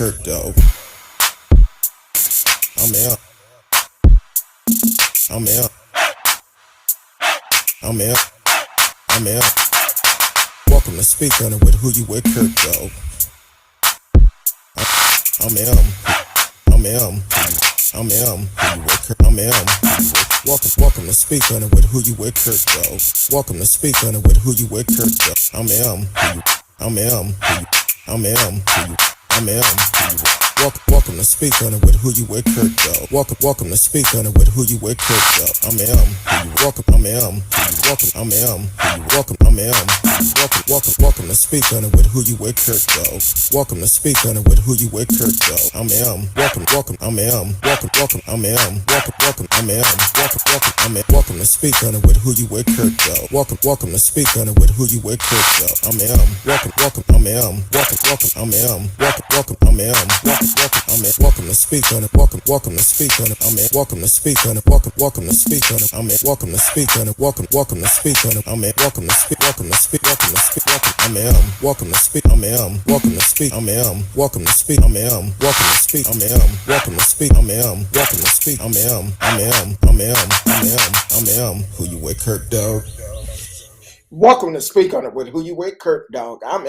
Kirk, though. I'm out. I'm out. I'm out. I'm out. Welcome to Speak On It with Who You With Kirk, though. I'm out. I'm out. I'm out. Who you with Kirk? I'm out. Welcome to Speak On It with Who You With Kirk, though. Welcome to Speak On It with Who You With Kirk, though. I'm out. I'm out. I'm out. I'm out. Welcome to Speak On It with Who You With Kirk, though. Welcome to Speak On It with Who You With Kirk, though. I'm welcome. I'm welcome. I'm welcome. I'm welcome to Speak On It with Who You With Kirk, though. Welcome to Speak On It with Who You With Kirk, though. I'm welcome. I'm welcome. I'm welcome. I'm welcome to Speak On It with Who You With Kirk, though. Welcome to Speak On It with Who You With Kirk, though. I'm welcome. I'm welcome. I'm welcome. I'm welcome to Speak On It. Welcome to Speak On It. I'm welcome to Speak On It. Welcome to Speak On it. I'm welcome to Speak On It. Welcome to Speak On it. I'm welcome to speak. Welcome to speak. Welcome to speak. I'm welcome to speak. I'm welcome to speak. I'm welcome to speak. I'm welcome to speak. I'm welcome to speak. I'm welcome to speak. I'm Who You With Kirk, dog. Welcome to Speak On It with Who You With Kirk, dog. I'm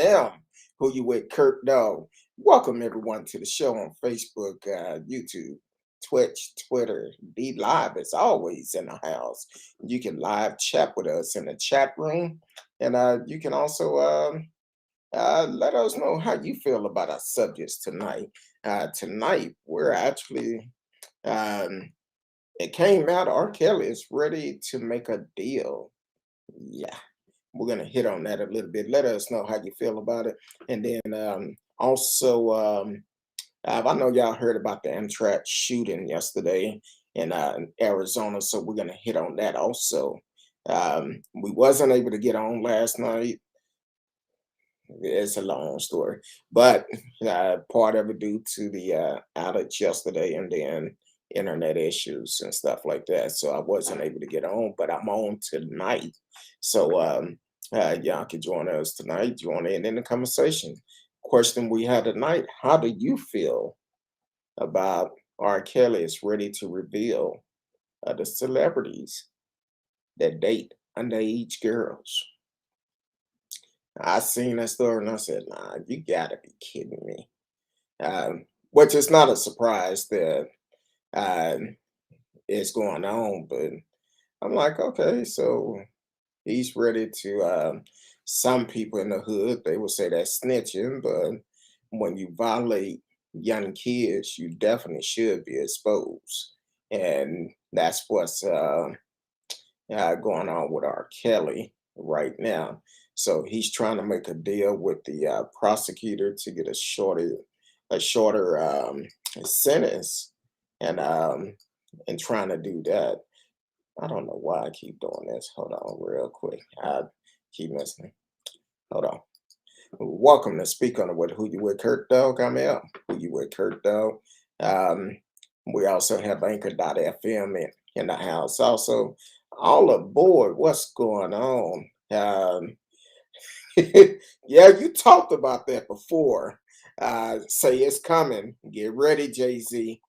Who You With Kirk, dog. Welcome everyone to the show on Facebook, YouTube, Twitch, Twitter. Be live as always in the house. You can live chat with us in the chat room, and you can also let us know how you feel about our subjects tonight. Tonight we're actually it came out. R. Kelly is ready to make a deal. Yeah, we're gonna hit on that a little bit. Let us know how you feel about it, and then also. I know y'all heard about the Amtrak shooting yesterday in Arizona, so we're gonna hit on that also. We wasn't able to get on last night. It's a long story, but part of it due to the outage yesterday, and then internet issues and stuff like that. So I wasn't able to get on, but I'm on tonight. So y'all can join us tonight. Join in the conversation. Question we had tonight: how do you feel about R. Kelly is ready to reveal the celebrities that date underage girls? I seen that story and I said, "Nah, you gotta be kidding me." Which is not a surprise that uh, it's going on, but I'm like, okay, so he's ready to. Some people in the hood they would say that's snitching, but when you violate young kids, you definitely should be exposed, and that's what's going on with R. Kelly right now. So he's trying to make a deal with the prosecutor to get a shorter sentence, and trying to do that. I don't know why I keep doing this. Hold on, real quick. I keep missing. Hold on. Welcome to Speak On It with Who You With Kirk, dog. I'm out. Who You With Kirk, dog. We also have Anchor.fm in the house. Also, all aboard. What's going on? Yeah, you talked about that before. Say it's coming. Get ready, Jay-Z.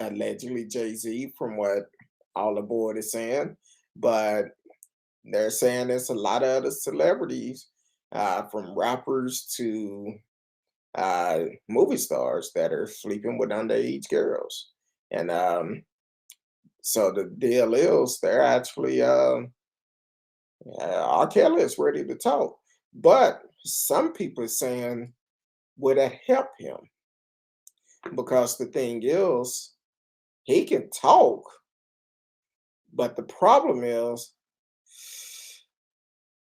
Allegedly Jay-Z, from what all aboard is saying. But they're saying there's a lot of other celebrities, from rappers to movie stars, that are sleeping with underage girls. And so the deal is they're actually, R. Kelly is ready to talk. But some people are saying, would it help him? Because the thing is, he can talk, but the problem is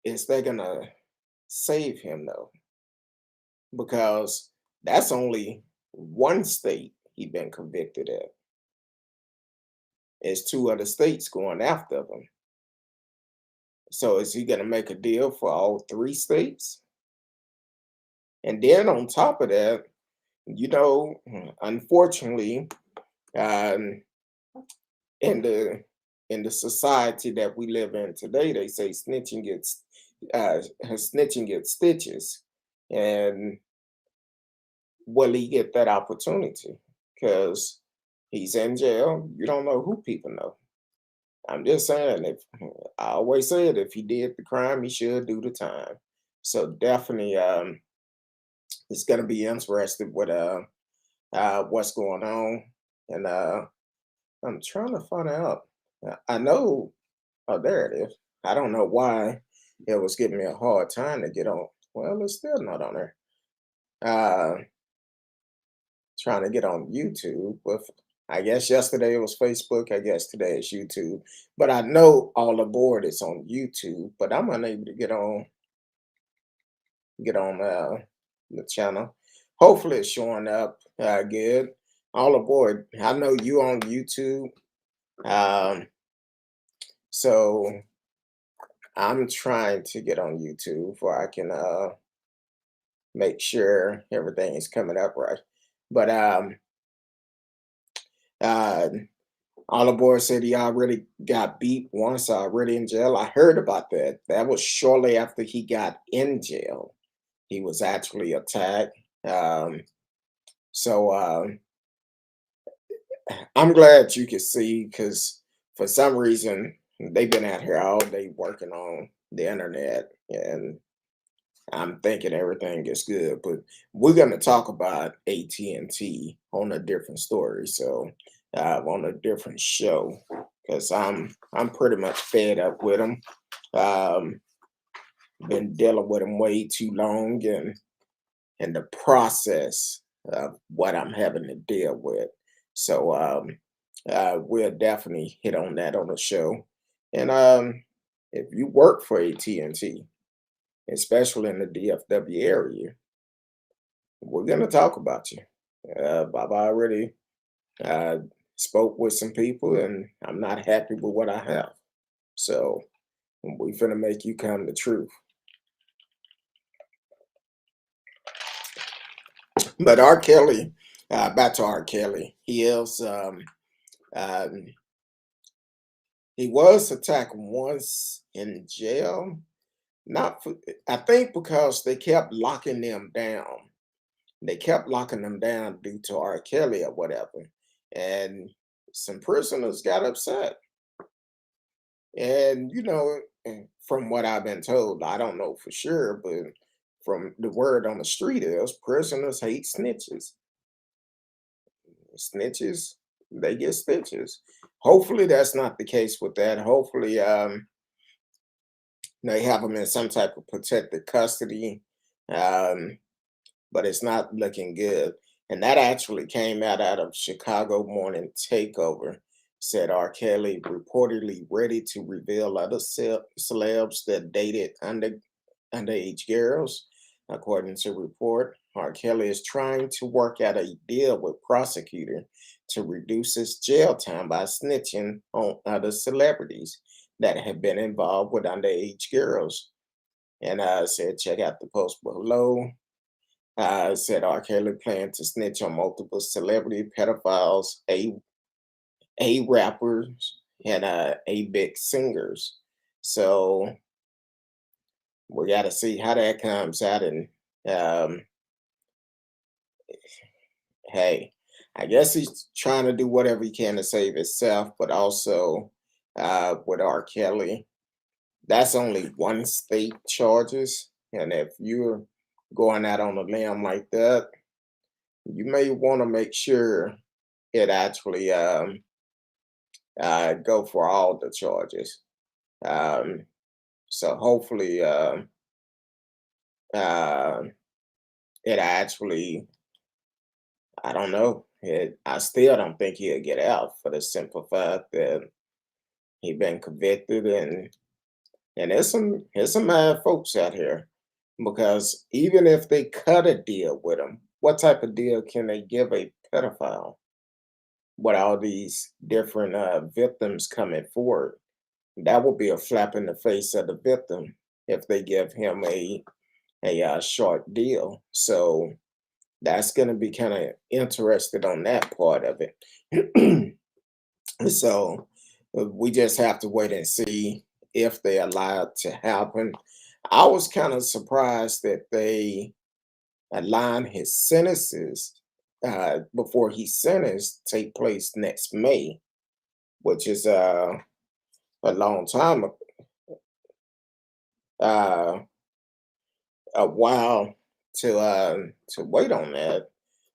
they're going to save him, though, because that's only one state he been convicted at. It's two other states going after him. So is he going to make a deal for all three states? And then on top of that, unfortunately, um, in the society that we live in today, they say snitching gets stitches, and will he get that opportunity? Because he's in jail. You don't know who people know. I'm just saying, if I always said if he did the crime, he should do the time. So definitely, it's gonna be interesting with what's going on, and I'm trying to find out. I know. Oh, there it is. I don't know why it was giving me a hard time to get on. Well, it's still not on there. Uh, Trying to get on YouTube. With I guess yesterday it was Facebook. I guess today it's YouTube. But I know all aboard is on YouTube. But I'm unable to get on the channel. Hopefully it's showing up good. All aboard. I know you on YouTube. Um, so I'm trying to get on YouTube where I can make sure everything is coming up right. But uh, all aboard said he already got beat once, already in jail. I heard about that. That was shortly after he got in jail. He was actually attacked. Um, so I'm glad you could see because for some reason they've been out here all day working on the internet, and I'm thinking everything is good. But we're going to talk about AT&T on a different story, so on a different show, because I'm pretty much fed up with them. Um, been dealing with them way too long, and the process of what I'm having to deal with. So we'll definitely hit on that on the show. And if you work for AT&T, especially in the DFW area, we're going to talk about you. I've already uh, spoke with some people, and I'm not happy with what I have. So we finna make you come the truth. But R. Kelly, back to R. Kelly, um, he was attacked once in jail. Not for, I think because they kept locking them down. They kept locking them down due to R. Kelly or whatever. And some prisoners got upset. And, from what I've been told, I don't know for sure, but from the word on the street is prisoners hate snitches. Snitches, they get stitches. Hopefully that's not the case with that. Hopefully they have them in some type of protected custody. Um, but it's not looking good. And that actually came out of Chicago Morning Takeover. Said R. Kelly reportedly ready to reveal other celebs that dated underage girls. According to report, R. Kelly is trying to work out a deal with prosecutor to reduce his jail time by snitching on other celebrities that have been involved with underage girls. And said, check out the post below. Said R. Kelly planned to snitch on multiple celebrity pedophiles, a rappers, and a big singers. So we got to see how that comes out. And um, hey, I guess he's trying to do whatever he can to save himself, but also with R. Kelly, that's only one state charges. And if you're going out on a limb like that, you may want to make sure it actually go for all the charges. Um, so hopefully uh, it actually, I don't know. I still don't think he'll get out for the simple fact that he been convicted, and there's some mad folks out here because even if they cut a deal with him, what type of deal can they give a pedophile with all these different victims coming forward? That would be a flap in the face of the victim if they give him a short deal. So that's going to be kind of interested on that part of it. So we just have to wait and see if they allow it to happen. I was kind of surprised that they line his sentences before he's sentenced take place next May, which is a long time, uh, a while to wait on that.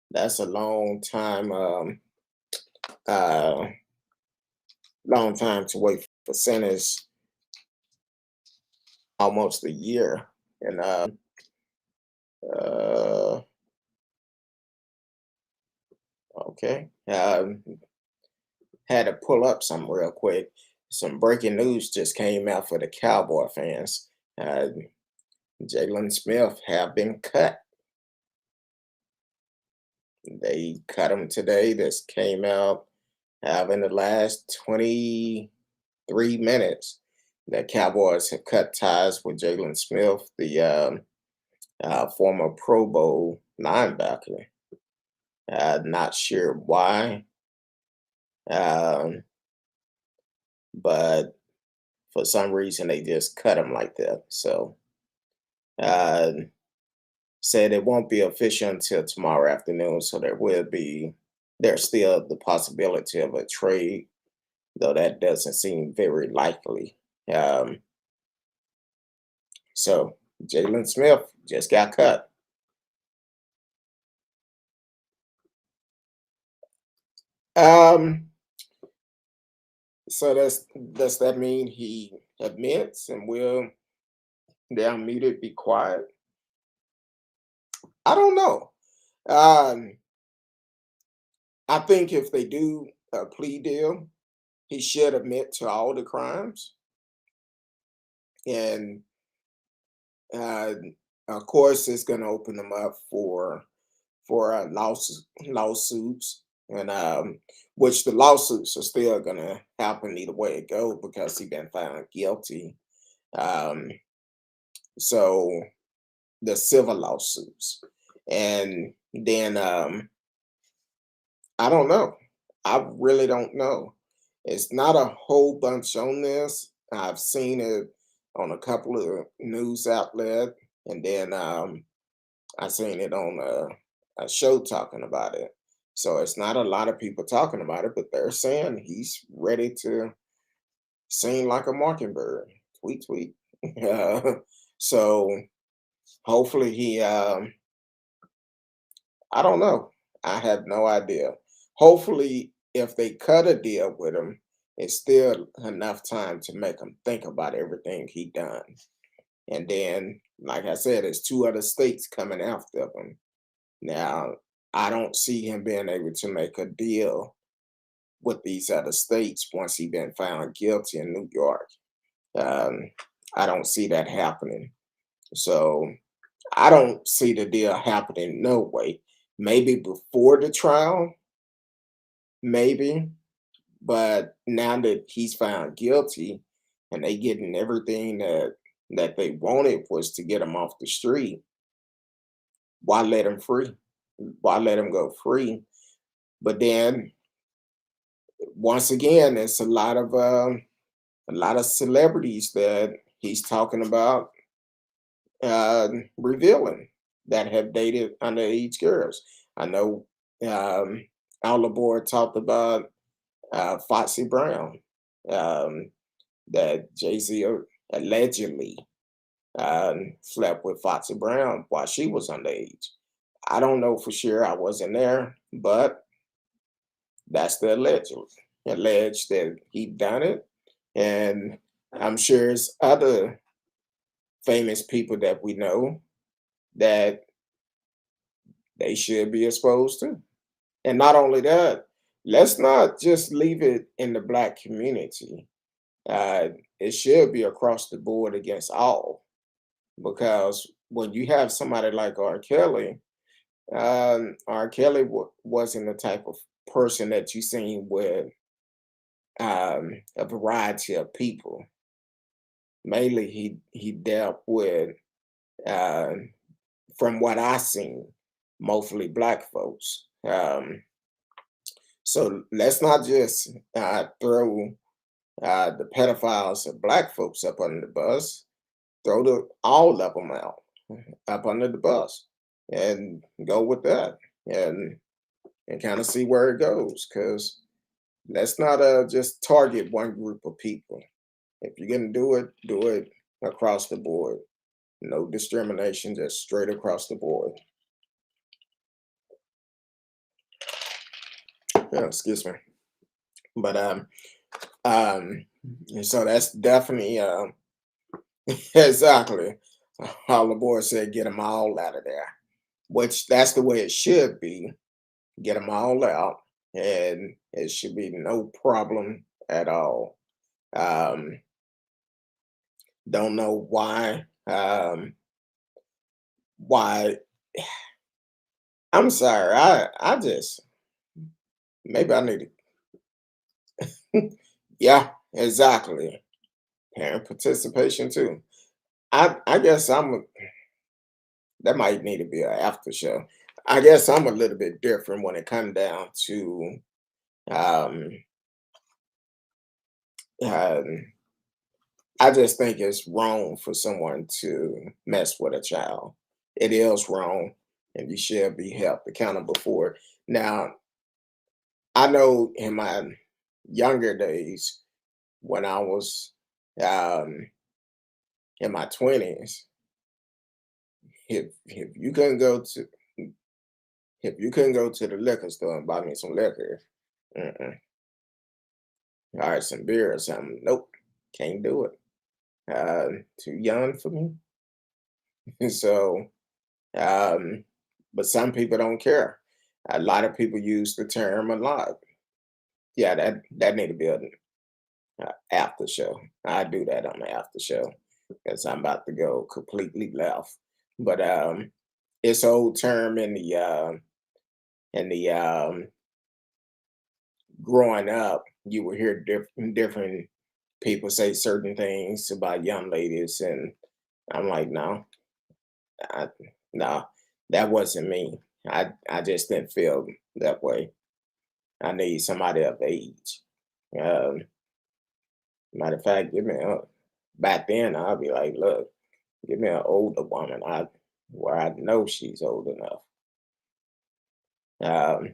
That's a uh, long time to wait for sentence, almost a year. And uh, okay, had to pull up some real quick. Some breaking news just came out for the Cowboy fans. Uh, Jalen Smith have been cut. They cut him today. This came out in the last 23 minutes. The Cowboys have cut ties with Jalen Smith, the former Pro Bowl linebacker. Not sure why, um, but for some reason they just cut him like that. So, uh, said it won't be official until tomorrow afternoon. So there's still the possibility of a trade, though that doesn't seem very likely. Um, so Jalen Smith just got cut. Um, so does that mean he admits and will down muted be quiet? I don't know. Um, I think if they do a plea deal, he should admit to all the crimes, and uh, of course, it's going to open them up for lawsuits, and which the lawsuits are still going to happen either way it goes because he been found guilty. Um, so the civil lawsuits, and then I don't know. I really don't know. It's not a whole bunch on this. I've seen it on a couple of news outlets, and then I seen it on a show talking about it. So it's not a lot of people talking about it, but they're saying he's ready to sing like a mockingbird. Tweet, tweet. Uh, so hopefully I don't know. I have no idea. Hopefully, if they cut a deal with him, it's still enough time to make him think about everything he done. And then, like I said, there's two other states coming after him. Now, I don't see him being able to make a deal with these other states once he been found guilty in New York. Um, I don't see that happening. So I don't see the deal happening no way. Maybe before the trial, maybe, but now that he's found guilty and they getting everything that they wanted was to get him off the street, why let him free? Why let him go free? But then once again, it's a lot of celebrities that he's talking about revealing that have dated underage girls. I know Al Labor talked about Foxy Brown, um, that Jay Z allegedly slept with Foxy Brown while she was underage. I don't know for sure. I wasn't there, but that's the alleged that he done it, and I'm sure it's other famous people that we know that they should be exposed to. And not only that, let's not just leave it in the black community. Uh, it should be across the board against all, because when you have somebody like R. Kelly, R. Kelly wasn't the type of person that you seen with a variety of people. Mainly, he dealt with, uh, from what I seen, mostly black folks. So let's not just throw the pedophiles of black folks up under the bus. Throw all of them out up under the bus. and go with that, and kind of see where it goes. Because let's not just target one group of people. If you're gonna do it across the board. No discrimination, just straight across the board. Yeah, excuse me. But um, so that's definitely exactly how the boy said, get them all out of there. Which that's the way it should be. Get them all out, and it should be no problem at all. Um, don't know why. Why? I'm sorry. I just maybe I need to. Yeah, exactly. Parent participation too. I guess that might need to be an after show. I guess I'm a little bit different when it comes down to um, um I just think it's wrong for someone to mess with a child. It is wrong, and you should be held accountable for it. Now, I know in my younger days when I was um, in my 20s, if you couldn't go to the liquor store and buy me some liquor, mm-mm. All right, some beer or something, nope, can't do it. Too young for me. So, um, but some people don't care. A lot of people use the term a lot. Yeah, that need to be an after show. I do that on the after show because I'm about to go completely left. But it's an old term in the growing up. You will hear different people say certain things about young ladies, and I'm like, no, I, no, that wasn't me. I just didn't feel that way. I need somebody of age. Um, Matter of fact, give me a back then. I'll be like, look, give me an older woman. Where I know she's old enough. Um,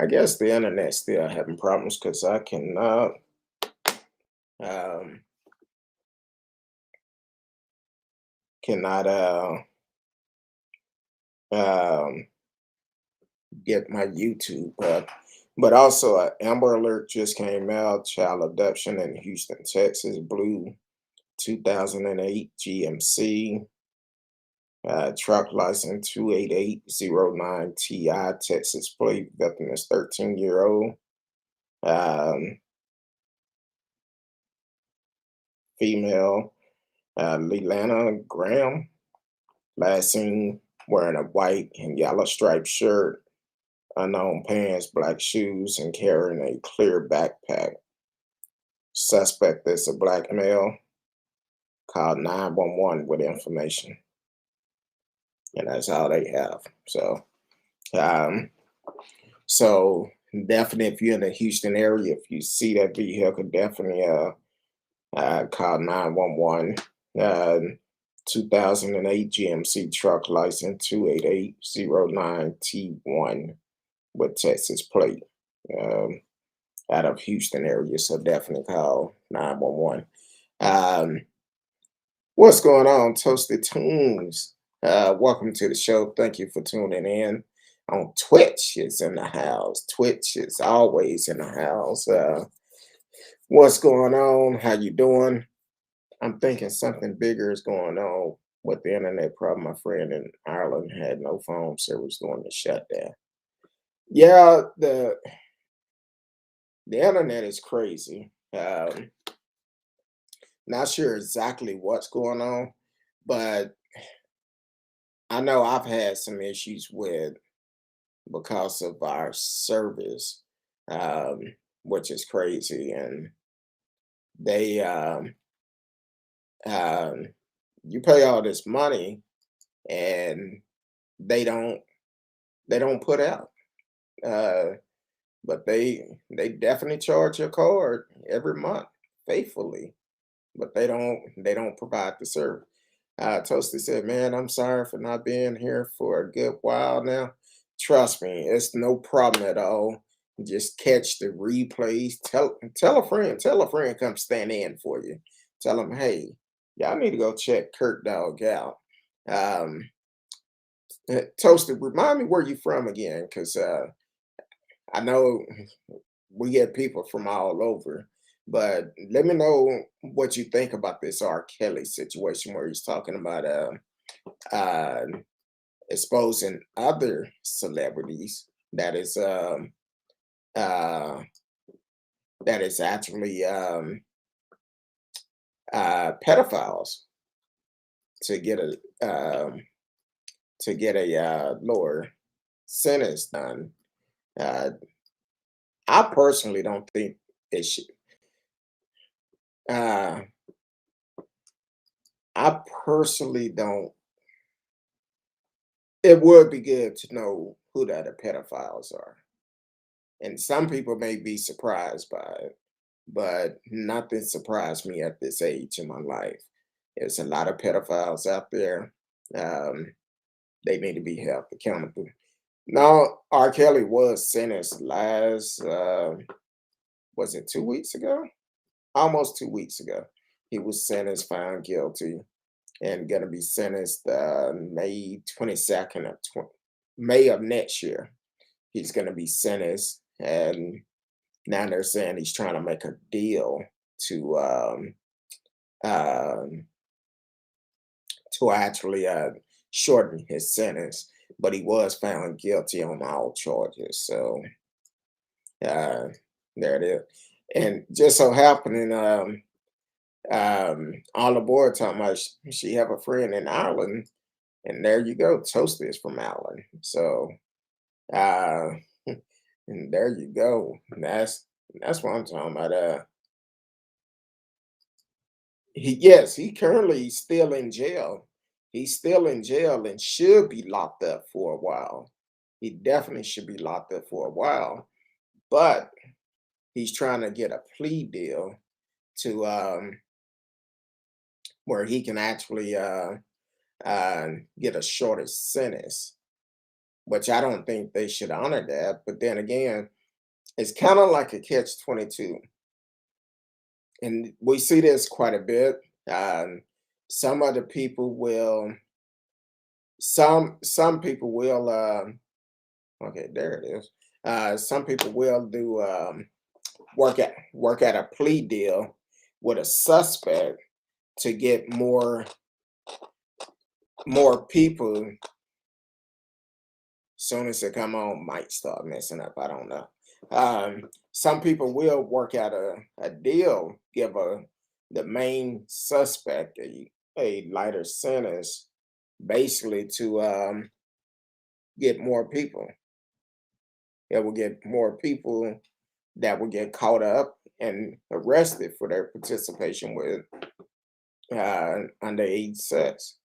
I guess the internet's still having problems because I cannot um, cannot um, get my YouTube up. But also, an Amber Alert just came out. Child abduction in Houston, Texas. Blue 2008 GMC. Truck license 28809 TI, Texas plate. Victim is 13-year-old. Um, Female. Leilana Graham. Last seen wearing a white and yellow striped shirt, unknown pants, black shoes, and carrying a clear backpack. Suspect is a black male. Called 911 with information. And that's all they have. Um, so definitely if you're in the Houston area, if you see that vehicle, definitely call 911. Uh, 2008 GMC truck license 28809T1 with Texas plate, um, out of Houston area. So definitely call 911. Um, what's going on, Toasted Tunes? Welcome to the show. Thank you for tuning in. On Twitch is in the house. Twitch is always in the house. What's going on? How you doing? I'm thinking something bigger is going on with the internet problem. My friend in Ireland had no phone service during the shutdown. Yeah, the internet is crazy. Not sure exactly what's going on, but I know I've had some issues with because of our service, um, which is crazy. And they, um, you pay all this money, and they don't put out. Uh, but they definitely charge your card every month faithfully, but they don't provide the service. Toasty said, "Man, I'm sorry for not being here for a good while now. Trust me, it's no problem at all. Just catch the replays. Tell a friend, come stand in for you. Tell them, hey, y'all need to go check Kurt Dog out." Um, Toasty, remind me where you from again, because I know we get people from all over. But let me know what you think about this R. Kelly situation where he's talking about uh, exposing other celebrities uh, that is actually pedophiles to get a lower sentence done. Uh, I personally don't think it should. Uh, I personally don't. It would be good to know who the other pedophiles are, and some people may be surprised by it, but nothing surprised me at this age in my life. There's a lot of pedophiles out there. Um, they need to be held accountable. Now, R. Kelly was sentenced last, was it 2 weeks ago? Almost 2 weeks ago. He was sentenced, found guilty, and going to be sentenced May 22nd of May of next year. He's going to be sentenced, and now they're saying he's trying to make a deal to um, actually shorten his sentence, but he was found guilty on all charges. So uh, there it is. And just so happening, all the boy talking about she have a friend in Ireland, and there you go. Toasty is from Ireland. So uh, and there you go. That's what I'm talking about. He currently still in jail. He's still in jail and should be locked up for a while. He definitely should be locked up for a while. But he's trying to get a plea deal to where he can actually get a shorter sentence, which I don't think they should honor that. But then again, it's kind of like a catch 22. And we see this quite a bit. Some other people will some people will okay, there it is. Some people will do work at a plea deal with a suspect to get more people. Soon as they come on, might start messing up. I don't know. Some people will work out a deal, give the main suspect a lighter sentence, basically to get more people. It will get more people that will get caught up and arrested for their participation with underage sex.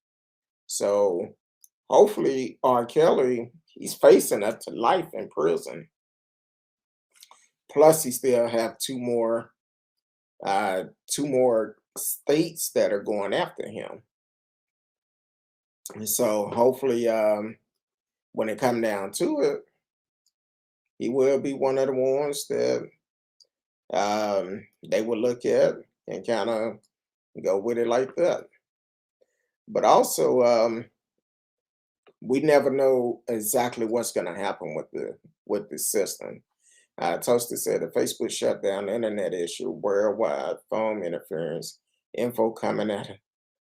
So hopefully, R. Kelly, he's facing up to life in prison. Plus, he still have two more states that are going after him. And so hopefully, when it come down to it, he will be one of the ones that they will look at and kind of go with it like that. But also, we never know exactly what's going to happen with the system. Toaster said the Facebook shutdown, internet issue, worldwide phone interference, info coming out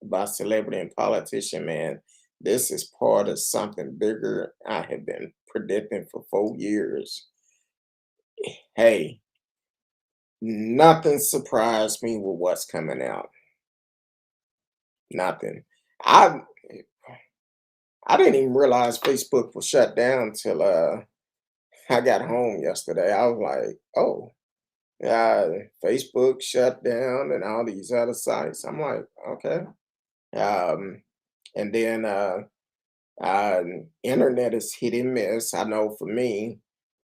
about celebrity and politician. Man, this is part of something bigger. I have been predicting for 4 years. Hey, nothing surprised me with what's coming out. Nothing. I I didn't even realize Facebook was shut down till I got home yesterday. I was like, oh, yeah, Facebook shut down and all these other sites. I'm like, okay. Um, and then uh, internet is hit and miss. I know for me,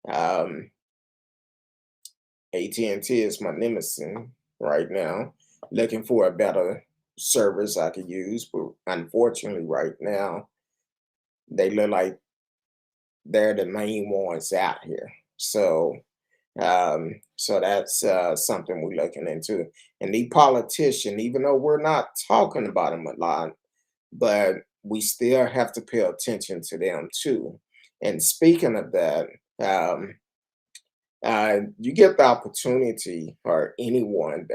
um, AT&T is my nemesis right now, looking for a better service I could use, but unfortunately, right now they look like they're the main ones out here. So that's something we're looking into. And the politician, even though we're not talking about them a lot, but we still have to pay attention to them too. And speaking of that, um, you get the opportunity, or anyone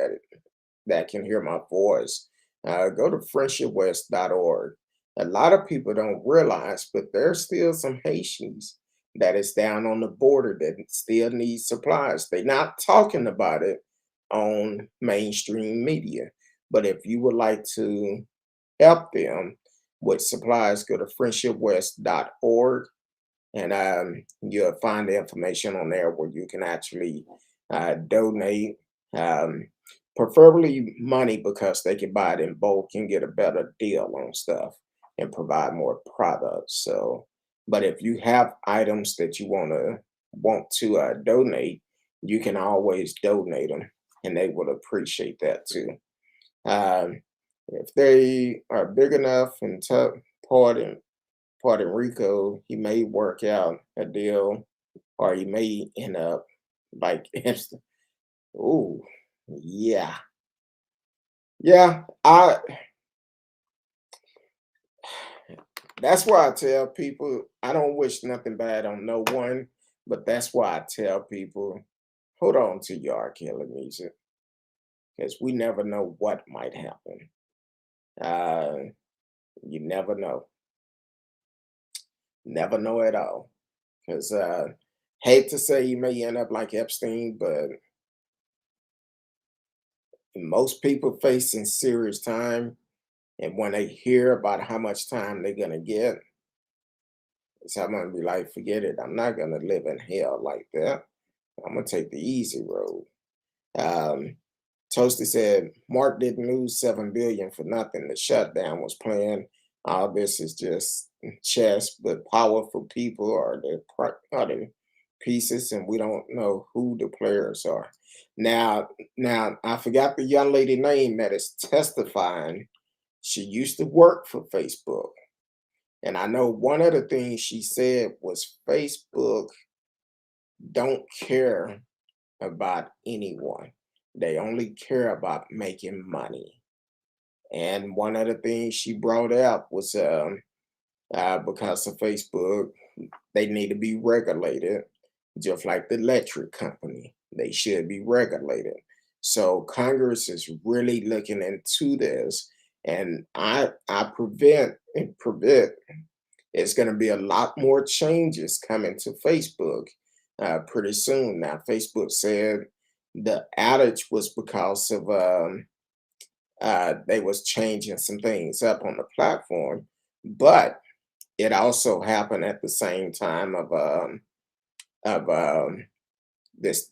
that can hear my voice, go to friendshipwest.org. A lot of people don't realize, but there's still some Haitians that is down on the border that still need supplies. They're not talking about it on mainstream media. But if you would like to help them with supplies, go to friendshipwest.org, and you'll find the information on there where you can actually donate, um, preferably money, because they can buy it in bulk and get a better deal on stuff and provide more products. So, but if you have items that you want to donate, you can always donate them, and they will appreciate that too. Um, if they are big enough and tough, pardon Puerto Rico, he may work out a deal, or he may end up like instant. Ooh, yeah, yeah. That's why I tell people I don't wish nothing bad on no one, but that's why I tell people hold on to your R. Kelly music, because we never know what might happen. Uh, you never know at all. Because hate to say you may end up like Epstein, but most people facing serious time, and when they hear about how much time they're gonna get, so I'm gonna be like, forget it. I'm not gonna live in hell like that. I'm gonna take the easy road. Um, Toasty said Mark didn't lose 7 billion for nothing. The shutdown was planned. All this is just chess, but powerful people are the pieces, and we don't know who the players are. Now, now I forgot the young lady name that is testifying. She used to work for Facebook. And I know one of the things she said was Facebook don't care about anyone. They only care about making money. And one of the things she brought up was because of Facebook, they need to be regulated, just like the electric company. They should be regulated. So Congress is really looking into this, and I prevent it's going to be a lot more changes coming to Facebook pretty soon. Now, Facebook said the outage was because of they was changing some things up on the platform, but it also happened at the same time of this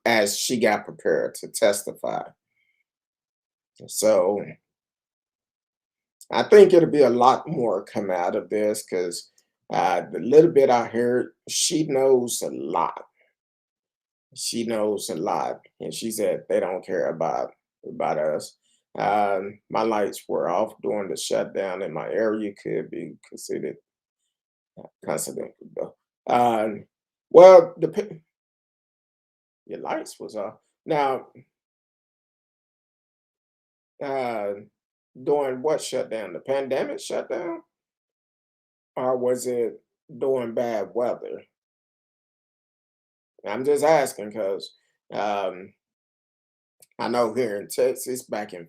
as she got prepared to testify. So I think it'll be a lot more come out of this, because the little bit I heard, she knows a lot. She knows a lot, and she said they don't care about us. My lights were off during the shutdown, and my area could be considered though. Well, your lights was off. Now, uh, during what shutdown? The pandemic shutdown, or was it during bad weather? I'm just asking because um, I know here in Texas, back in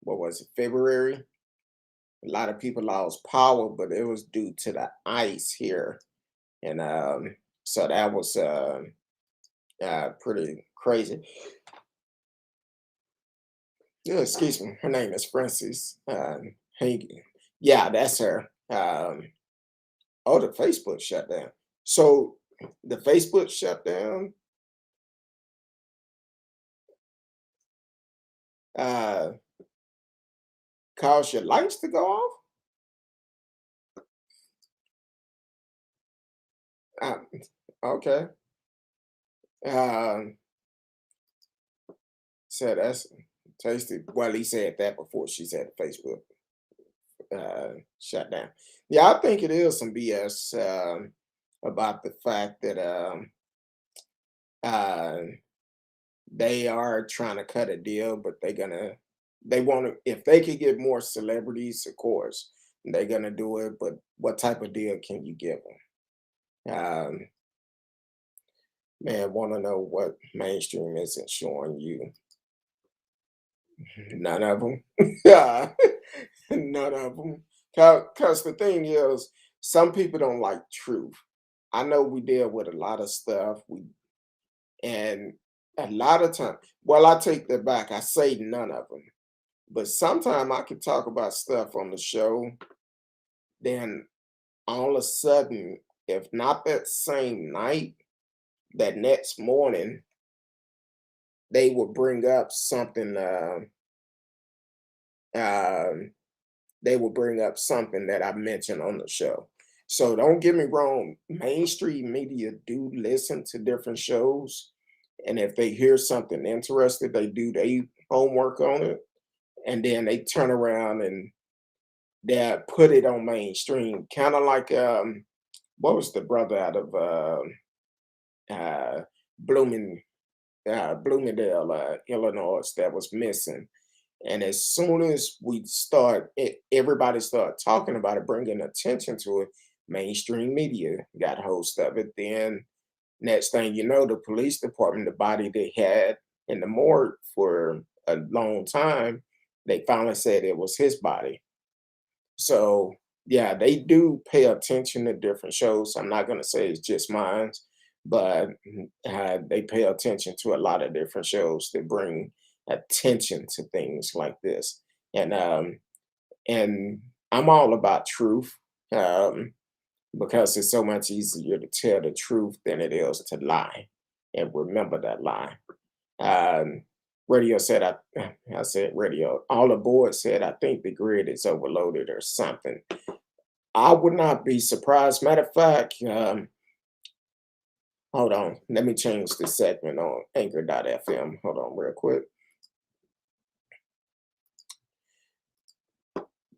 what was it, February, a lot of people lost power, but it was due to the ice here, and so that was pretty crazy. Yeah, excuse me. Her name is Francis Hagen. Yeah, that's her. Oh, the Facebook shut down. So the Facebook shutdown uh, caused your lights to go off. Uh, okay. Um, so Tasty. Well, he said that before she said Facebook shut down. Yeah, I think it is some BS about the fact that uh, they are trying to cut a deal, but they want to, if they could get more celebrities, of course, they're gonna do it. But what type of deal can you give them? Man, want to know what mainstream isn't showing you? None of them. Yeah, none of them. Because the thing is, some people don't like truth. I know we deal with a lot of stuff. And a lot of time, well, I take that back. I say none of them. But sometimes I can talk about stuff on the show, then all of a sudden, if not that same night, that next morning, they will bring up something. Um, they will bring up something that I mentioned on the show. So don't get me wrong, mainstream media do listen to different shows, and if they hear something interesting, they do their homework on it, and then they turn around and they put it on mainstream, kind of like what was the brother out of uh, Blooming Bloomingdale, Illinois, that was missing. And as soon as everybody start talking about it, bringing attention to it, mainstream media got host of it. Then next thing you know, the police department, the body they had in the morgue for a long time, they finally said it was his body. So yeah, they do pay attention to different shows. I'm not gonna say it's just mine, but they pay attention to a lot of different shows that bring attention to things like this. And and I'm all about truth, um, because it's so much easier to tell the truth than it is to lie and remember that lie. Um, radio said, I said radio. All the boards said, I think the grid is overloaded or something. I would not be surprised. Matter of fact, hold on. Let me change the segment on anchor.fm. Hold on, real quick.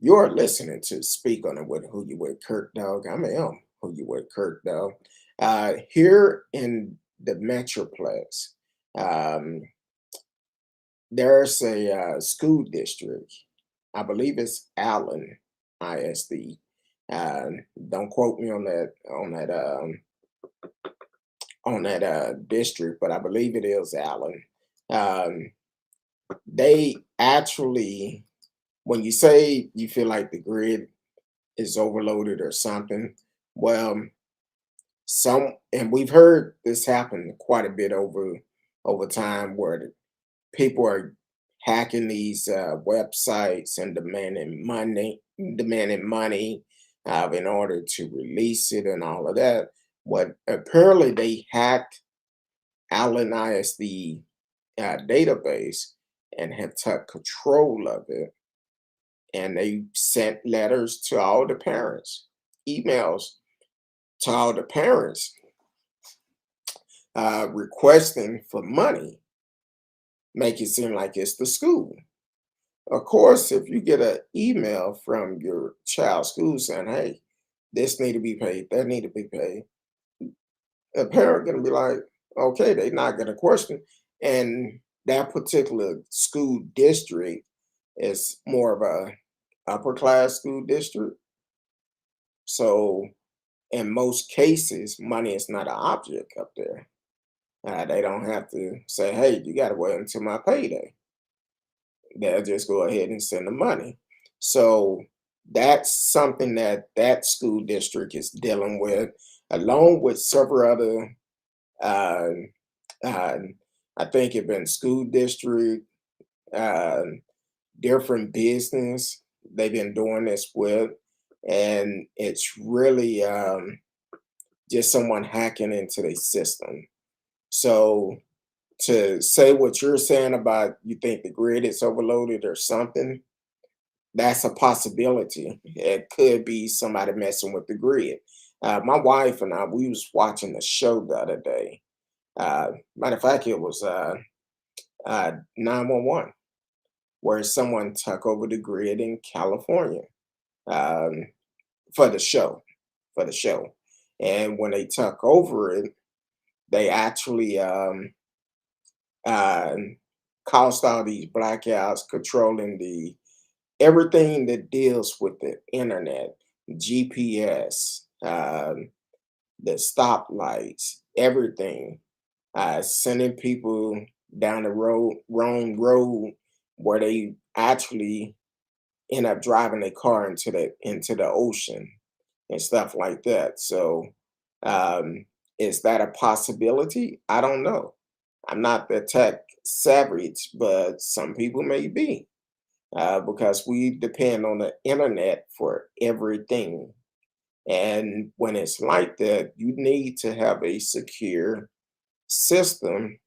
You're listening to Speak on It with Who You With Kurt Dog. I am Who You With Kurt Dog. Here in the Metroplex, um, there's a school district. I believe it's Allen ISD. Uh, don't quote me on that district, but I believe it is Allen. Um, they actually, when you say you feel like the grid is overloaded or something, well, and we've heard this happen quite a bit over time, where people are hacking these websites and demanding money in order to release it and all of that. What apparently they hacked Allen ISD database and have took control of it, and they sent letters to all the parents, emails to all the parents, requesting for money, make it seem like it's the school. Of course, if you get an email from your child's school saying, "Hey, this need to be paid, that need to be paid," a parent gonna be like, "Okay," they're not gonna question. And that particular school district is more of a upper class school district. So in most cases, money is not an object up there. They don't have to say, "Hey, you got to wait until my payday." They'll just go ahead and send the money. So that's something that school district is dealing with, along with several other. Uh, uh, I think it been school district, uh, different business they've been doing this with, and it's really just someone hacking into the system. So to say what you're saying about you think the grid is overloaded or something, that's a possibility. It could be somebody messing with the grid. My wife and I, we was watching the show the other day. Matter of fact, it was 911. where someone took over the grid in California um, for the show, for the show. And when they took over it, they actually uh, caused all these blackouts, controlling the everything that deals with the internet, GPS, the stoplights, everything, sending people down the wrong road where they actually end up driving their car into the ocean and stuff like that. So, um, is that a possibility? I don't know. I'm not the tech savvy, but some people may be because we depend on the internet for everything. And when it's like that, you need to have a secure system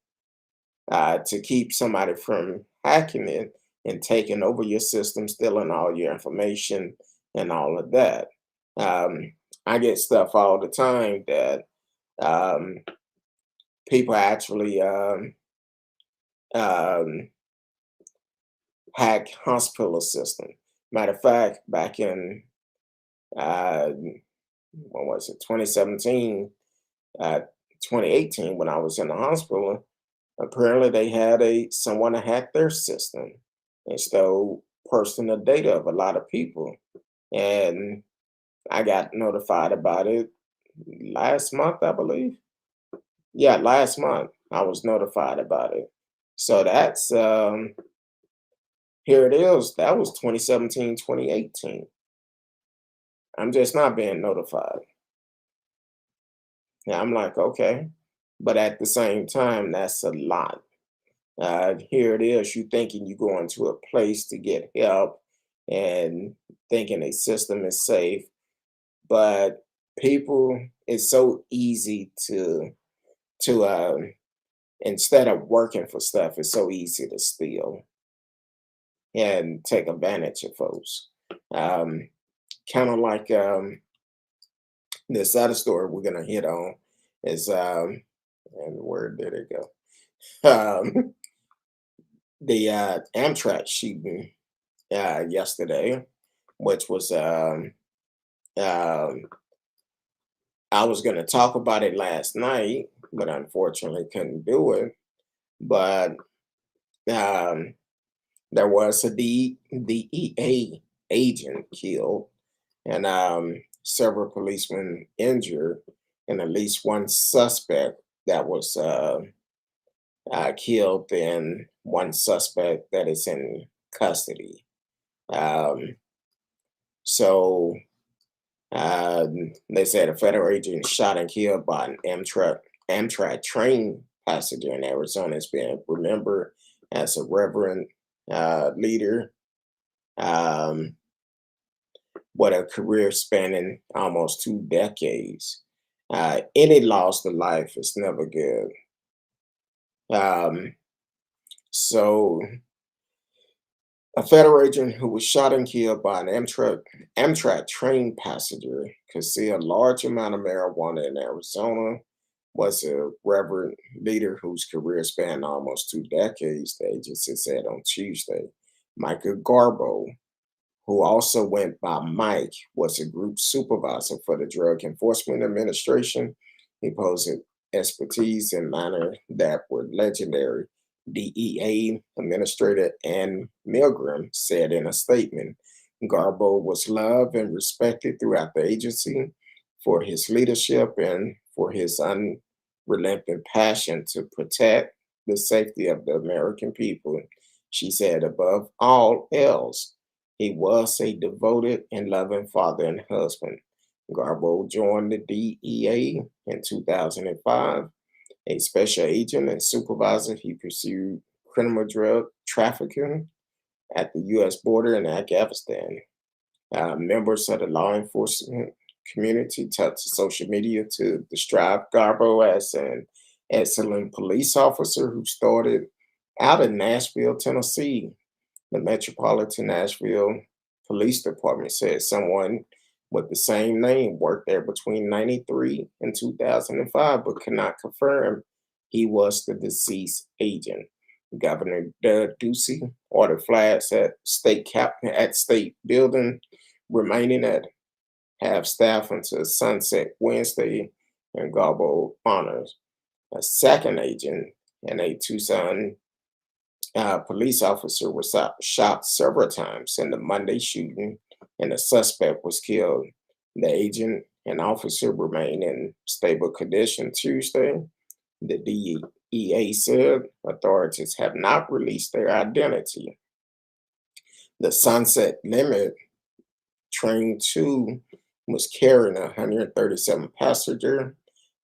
to keep somebody from hacking it and taking over your system, stealing all your information and all of that. Um, I get stuff all the time that um, people actually um, hack hospital system. Matter of fact, back in uh, what was it, 2017, 2018, when I was in the hospital, apparently they had a someone that hacked their system and stole personal data of a lot of people. And I got notified about it last month, I believe. Yeah, last month I was notified about it. So that's here it is. That was 2017, 2018. I'm just not being notified. Yeah, I'm like, okay. But at the same time, that's a lot. Here it is, you thinking you going to a place to get help and thinking a system is safe, but people, it's so easy to instead of working for stuff, it's so easy to steal and take advantage of folks. Um, kind of like this other story we're gonna hit on is and where did it go? The Amtrak shooting yesterday, which was um, I was going to talk about it last night, but unfortunately couldn't do it. But um, there was a DEA agent killed, and several policemen injured, and at least one suspect that was killed, and one suspect that is in custody. Um, so they said a federal agent shot and killed by an Amtrak train passenger in Arizona is being remembered as a reverend leader. Um, what a career spanning almost 2 decades. Any loss of life is never good. Um, so a federal agent who was shot and killed by an Amtrak train passenger concealed a large amount of marijuana in Arizona, was a reverend leader whose career spanned almost 2 decades, the agency said on Tuesday. Michael Garbo, who also went by Mike, was a group supervisor for the Drug Enforcement Administration. He posed expertise in matters that were legendary. DEA Administrator Ann Milgram said in a statement, Garbo was loved and respected throughout the agency for his leadership and for his unrelenting passion to protect the safety of the American people. She said, above all else, he was a devoted and loving father and husband. Garbo joined the DEA in 2005. A special agent and supervisor, he pursued criminal drug trafficking at the U.S. border in Afghanistan. Members of the law enforcement community took to social media to describe Garbo as an excellent police officer who started out in Nashville, Tennessee. The Metropolitan Nashville Police Department said someone with the same name worked there between 93 and 2005, but could not confirm he was the deceased agent. Governor Doug Ducey ordered flags at state building, remaining at half staff until sunset Wednesday, and Garbo honors a second agent and a Tucson police officer was shot several times in the Monday shooting, and the suspect was killed. The agent and officer remain in stable condition Tuesday. The DEA said authorities have not released their identity. The Sunset Limit Train 2 was carrying 137 passengers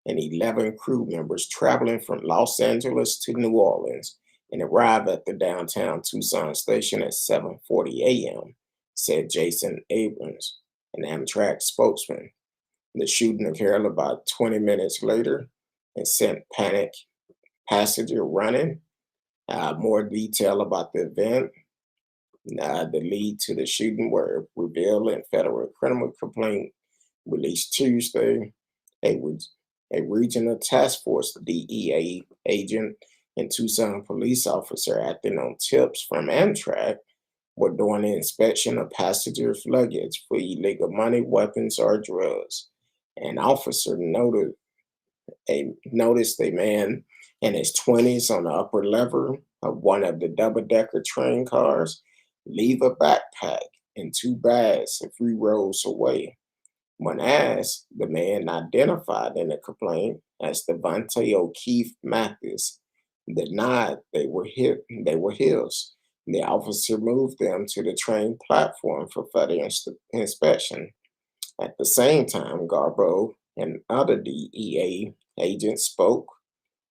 and 11 crew members traveling from Los Angeles to New Orleans and arrived at the downtown Tucson station at 7:40 a.m., said Jason Abrams, an Amtrak spokesman. The shooting occurred about 20 minutes later and sent panic passenger running. More detail about the event, the lead to the shooting were revealed in federal criminal complaint released Tuesday. A, a regional task force DEA agent and Tucson police officer acting on tips from Amtrak were doing an inspection of passengers' luggage for illegal money, weapons, or drugs. An officer noticed a man in his 20s on the upper level of one of the double-decker train cars leave a backpack and two bags a few rows away. When asked, the man identified in the complaint as Devontae O'Keefe Mathis denied they were his. The officer moved them to the train platform for further inspection. At the same time, Garbo and other DEA agents spoke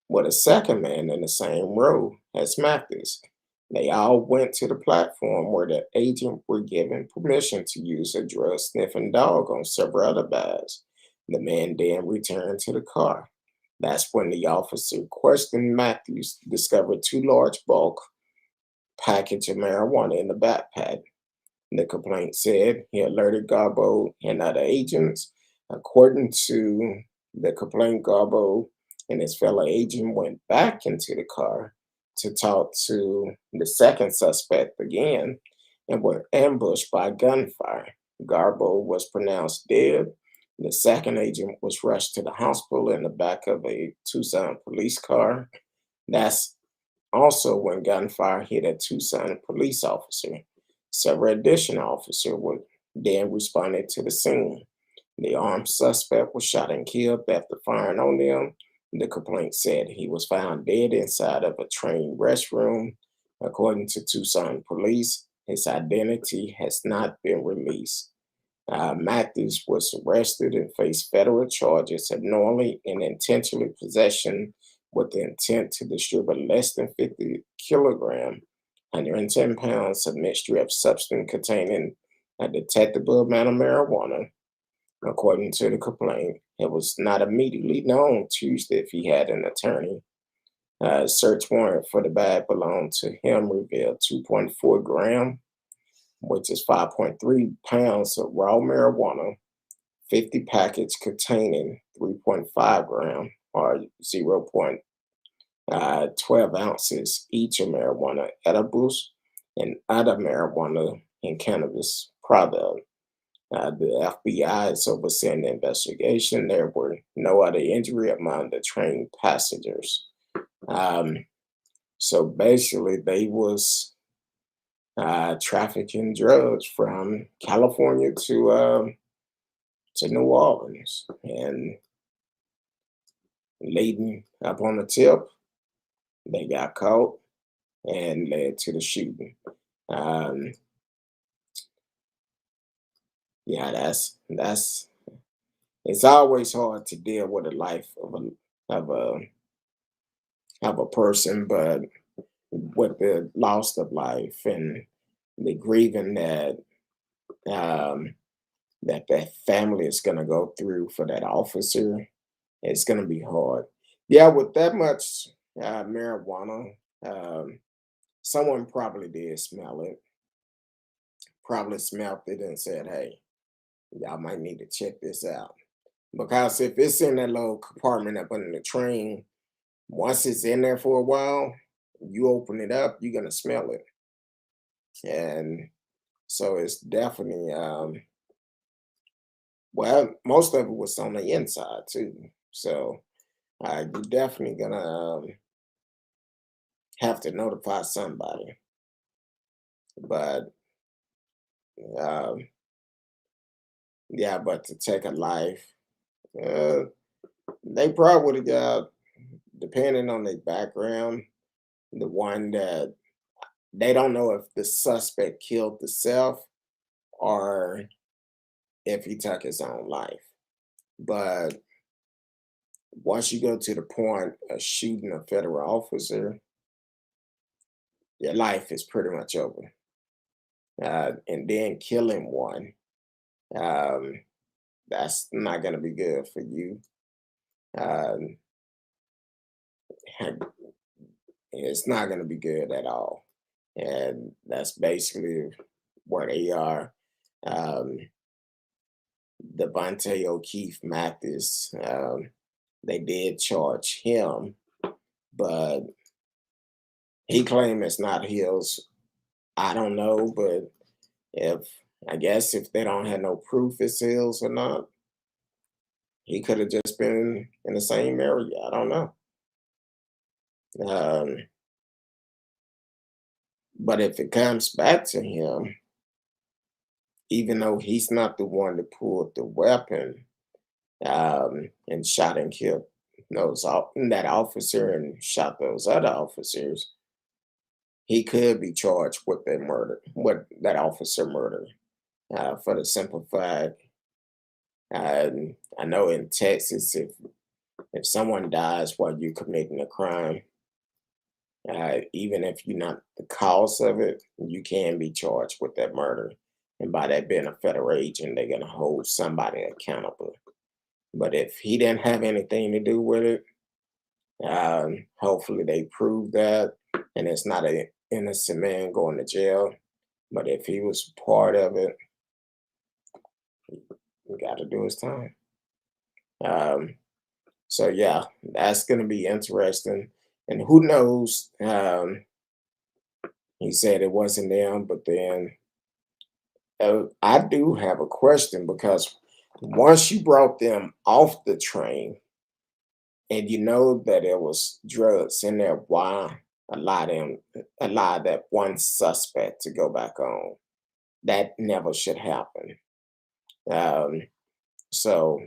with a second man in the same row as Mathis. They all went to the platform where the agent were given permission to use a drug sniffing dog on several other bags. The man then returned to the car. That's when the officer questioned Matthews, discovered two large bulk package of marijuana in the backpack. The complaint said he alerted Garbo and other agents. According to the complaint, Garbo and his fellow agent went back into the car to talk to the second suspect again and were ambushed by gunfire. Garbo was pronounced dead. The second agent was rushed to the hospital in the back of a Tucson police car. That's also when gunfire hit a Tucson police officer. Several additional officers were then responded to the scene. The armed suspect was shot and killed after firing on them. The complaint said he was found dead inside of a train restroom. According to Tucson police, his identity has not been released. Matthews was arrested and faced federal charges of knowingly and intentionally possession with the intent to distribute less than 50 kilograms, 110 pounds of mixture of substance containing a detectable amount of marijuana. According to the complaint, it was not immediately known Tuesday if he had an attorney. Search warrant for the bag belonged to him revealed 2.4 grams, which is 5.3 pounds of raw marijuana, 50 packets containing 3.5 grams or 0.12 ounces each of marijuana edibles and other marijuana and cannabis products. The FBI is overseeing the investigation. There were no other injury among the train passengers. So basically, they was trafficking drugs from California to New Orleans, and leading up on the tip, they got caught and led to the shooting. Um, yeah, that's it's always hard to deal with the life of a of a person, but with the loss of life and the grieving um, that family is going to go through for that officer, it's going to be hard. Yeah, with that much marijuana, um, someone probably did smell it, probably smelled it and said, "Hey, y'all might need to check this out." Because if it's in that little compartment up under the train, once it's in there for a while, you open it up, you're gonna smell it. And so it's definitely well, most of it was on the inside too. So you're definitely gonna have to notify somebody. But um, yeah, but to take a life, uh, they probably would have got, depending on their background, the one that they don't know if the suspect killed the self or if he took his own life. But once you go to the point of shooting a federal officer, your life is pretty much over. And then killing one, um, that's not going to be good for you. Um, it's not going to be good at all. And that's basically where they are. Um, Devontae O'Keefe Mathis, they did charge him, but he claimed it's not his. I don't know, but if I guess if they don't have no proof it's his or not, he could have just been in the same area. I don't know. Um, but if it comes back to him, even though he's not the one that pulled the weapon and shot and killed that officer and shot those other officers, he could be charged with that murder, with that officer murder, for the simple fact. I know in Texas, if someone dies while you're committing a crime, even if you're not the cause of it, you can be charged with that murder. And by that being a federal agent, they're gonna hold somebody accountable. But if he didn't have anything to do with it, hopefully they prove that, and it's not an innocent man going to jail. But if he was part of it, he got to do his time. Um, so yeah, that's going to be interesting. And who knows? He said it wasn't them, but then I do have a question because once you brought them off the train and you know that there was drugs in there, why allow that one suspect to go back on? That never should happen. Um, so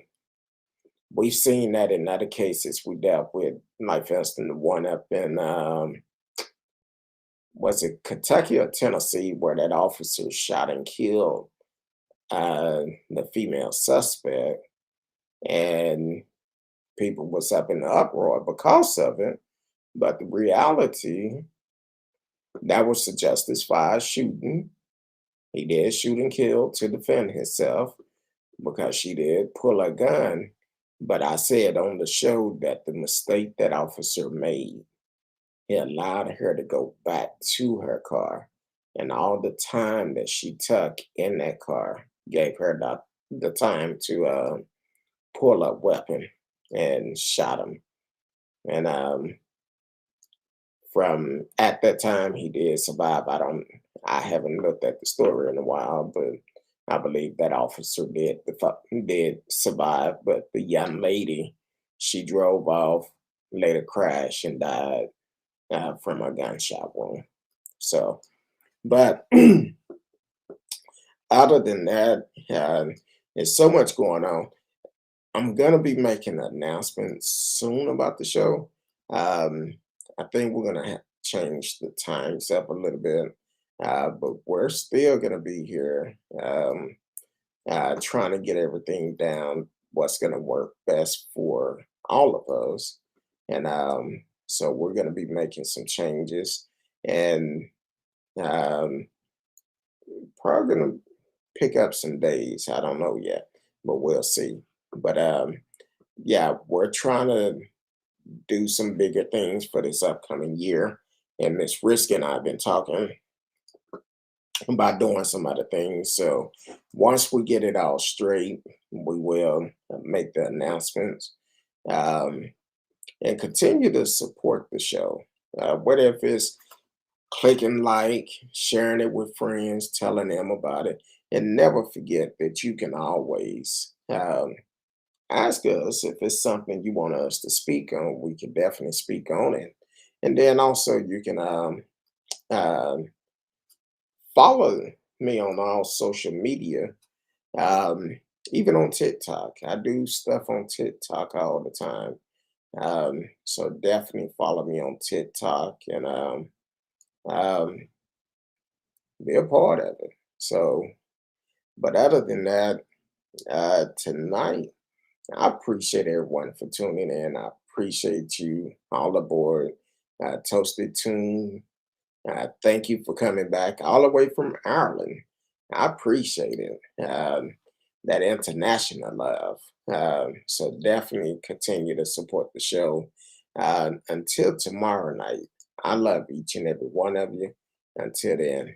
we've seen that in other cases we dealt with, like for instance, the one up in was it Kentucky or Tennessee, where that officer shot and killed the female suspect, and people was up in the uproar because of it. But the reality, that was a justified shooting. He did shoot and kill to defend himself because she did pull a gun. But I said on the show that the mistake that officer made, he allowed her to go back to her car. And all the time that she took in that car gave her the time to pull a weapon and shot him. And from at that time, he did survive. I haven't looked at the story in a while, but I believe that officer did survive. But the young lady, she drove off, later crashed and died from a gunshot wound. So, but other than that, there's so much going on. I'm gonna be making an announcement soon about the show. Um, I think we're gonna change the times up a little bit, but we're still gonna be here, trying to get everything down. What's gonna work best for all of us, and so we're gonna be making some changes, and um, probably gonna pick up some days. I don't know yet, but we'll see. But yeah, we're trying to do some bigger things for this upcoming year. And Miss Risky and I have been talking about doing some other things. So once we get it all straight, we will make the announcements, um, and continue to support the show. Whether if it's clicking like, sharing it with friends, telling them about it, and never forget that you can always ask us if it's something you want us to speak on. We can definitely speak on it, and then also you can um, follow me on all social media, um, even on TikTok. I do stuff on TikTok all the time. So definitely follow me on TikTok and um, be a part of it. So, but other than that, tonight, I appreciate everyone for tuning in. I appreciate you all aboard. Toasted Tune. Thank you for coming back all the way from Ireland. I appreciate it. That international love. So definitely continue to support the show. Until tomorrow night, I love each and every one of you. Until then,